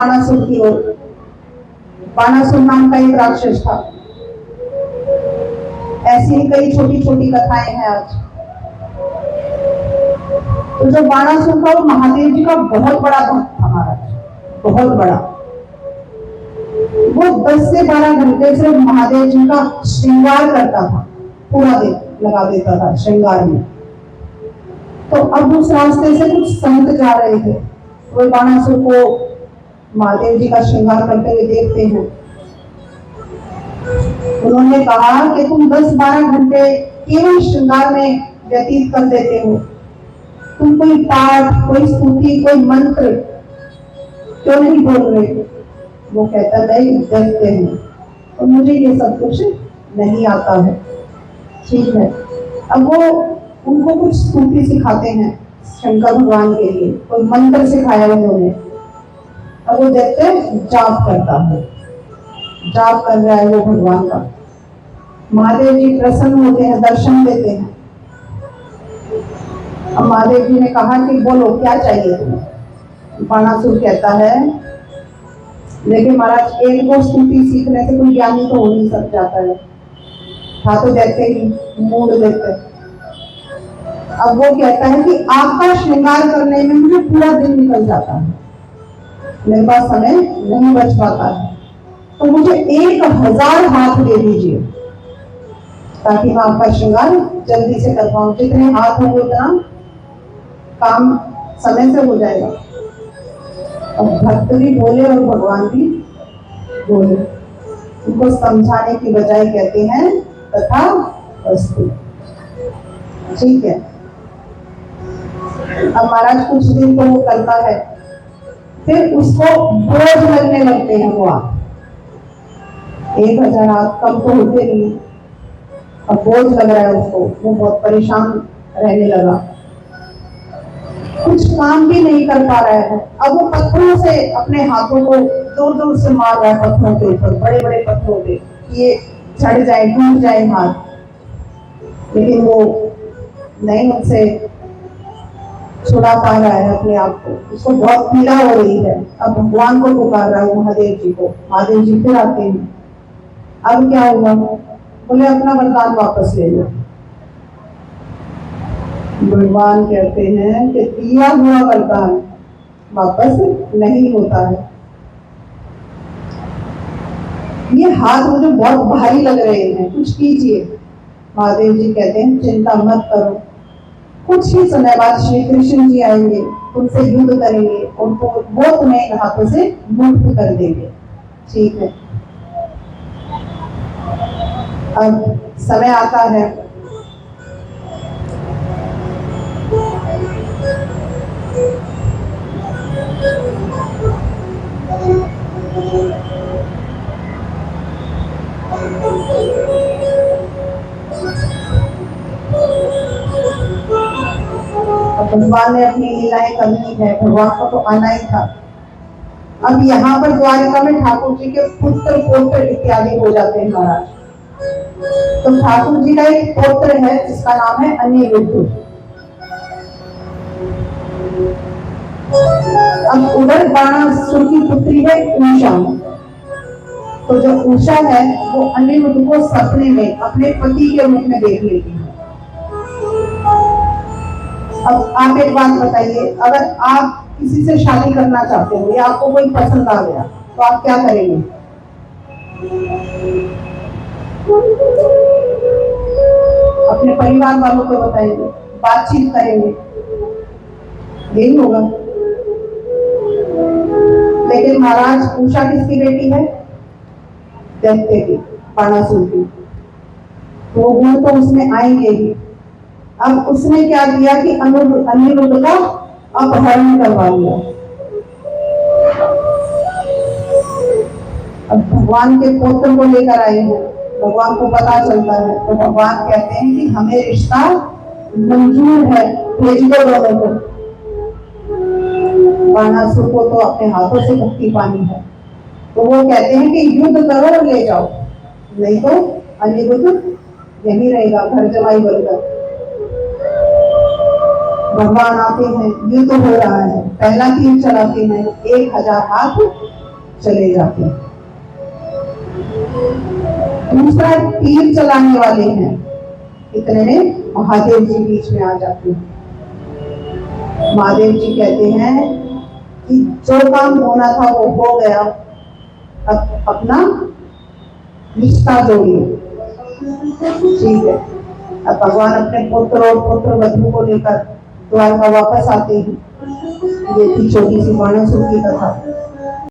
बाणासुर की ओर। बाणासुर नाम का एक राक्षस था। ऐसी ही कई छोटी छोटी कथाएं हैं आज। तो जो बाणासुर था वो महादेव जी का बहुत बड़ा भक्त था महाराज, बहुत बड़ा। वो 10 से 12 घंटे से महादेव जी का श्रृंगार करता था, पूरा दिन लगा देता था श्रृंगार में। तो अब उस रास्ते से कुछ संत जा रहे थे, वो बाणासुर को महादेव जी का श्रृंगार करते हुए देखते हैं। उन्होंने कहा कि तुम 10-12 घंटे केवल श्रृंगार में व्यतीत कर देते हो, तुम कोई पाठ, कोई स्तुति, कोई मंत्र क्यों नहीं बोल रहे? वो कहता नहीं, देखते हैं और मुझे ये सब कुछ नहीं आता है। ठीक है, अब वो उनको कुछ स्तुति सिखाते हैं शंकर भगवान के लिए, कोई मंत्र सिखाया उन्होंने। अब वो देखते जाप करता है, जाप कर रहा है वो भगवान का। महादेव जी प्रसन्न होते हैं, दर्शन देते हैं। अब महादेव जी ने कहा कि बोलो क्या चाहिए तुम्हें? बाणासुर कहता है, लेकिन महाराज एक को स्तुति सीखने से कोई ज्ञानी तो हो नहीं सक जाता है, हाँ तो जैसे ही मूड देते। अब वो कहता है कि आपका श्रृंगार करने में मुझे पूरा दिन निकल जाता है, मेरे पास समय नहीं बच पाता है, तो मुझे 1000 हाथ दे दीजिए ताकि मैं आपका श्रृंगार जल्दी से कर पाऊं। जितने हाथ होंगे उतना काम समय से हो जाएगा। अब भक्त भी बोले और भगवान भी बोले, उनको समझाने की बजाय कहते हैं तथा वस्तु। ठीक है, अब महाराज कुछ दिन तो वो करता है, फिर उसको बोझ लगने लगते हैं। वो 1000 हाथ कम तो होते नहीं, अब बोझ लग रहा है उसको, वो बहुत परेशान रहने लगा, कुछ काम भी नहीं कर पा रहा है। अब वो पत्थरों से अपने हाथों को जोर जोर से मार रहा है, पत्थरों के ऊपर, बड़े बड़े पत्थरों पे, ये झड़ जाए, टूट जाए हाथ, लेकिन वो नहीं उनसे छुड़ा पा रहा है अपने आप को, उसको बहुत पीड़ा हो रही है। अब भगवान को पुकार रहा है, महादेव जी को। महादेव जी फिर आते हैं। अब क्या हुआ? बोले अपना वरदान वापस ले लो। भगवान कहते हैं कि दिया हुआ वरदान वापस नहीं होता है। ये हाथ मुझे बहुत भारी लग रहे हैं, कुछ कीजिए। महादेव जी कहते हैं चिंता मत करो, कुछ ही समय बाद श्री कृष्ण जी आएंगे, तुमसे युद्ध करेंगे और वो तुम्हें इन हाथों से मुक्त कर देंगे। ठीक है, अब समय आता है, भगवान ने अपनी लीलाएं करनी है, भगवान को तो आना ही था। अब यहाँ पर द्वारिका में ठाकुर जी के पुत्र पौत्र इत्यादि हो जाते हैं महाराज। तो ठाकुर जी का एक पौत्र है जिसका नाम है अनिरुद्ध। अब उधर बाणासुर की पुत्री है उषा। तो जो उषा है वो अनिरुद्ध को सपने में अपने पति के रूप में देख लेती है। अब आप एक बात बताइए, अगर आप किसी से शादी करना चाहते हो या आपको कोई पसंद आ गया तो आप क्या करेंगे? अपने परिवार वालों को बताएंगे, बातचीत करेंगे, यही होगा। लेकिन महाराज उषा किसकी बेटी है? दैत्य की, बाणासुर की। तो वो गुण तो उसमें आएंगे ही। अब उसने क्या किया कि अनिरुद्ध का अपहरण करवा लिया। अब भगवान के पुत्र को लेकर आए हैं, भगवान को पता चलता है तो भगवान कहते हैं कि हमें रिश्ता मंजूर है, भेज दो दोनों को। बाणासुर को तो अपने हाथों से मुक्ति पानी है, तो वो कहते हैं कि युद्ध करो और ले जाओ, नहीं तो अनिरुद्ध यही रहेगा घर जमाई बनकर। भगवान आते हैं, युद्ध हो रहा है, पहला तीर चलाते हैं, 1000 हाथ चले जाते हैं। दूसरा तीर चलाने वाले हैं, इतने में महादेव जी बीच में आ जाते हैं। महादेव जी कहते हैं कि जो काम होना था वो हो गया, अब अपना रिश्ता जोड़िए। ठीक है, अब भगवान अपने पुत्र और पुत्र वधू को लेकर द्वारका वापस आते हैं। ये थी छोटी सी बाणासुर की कथा।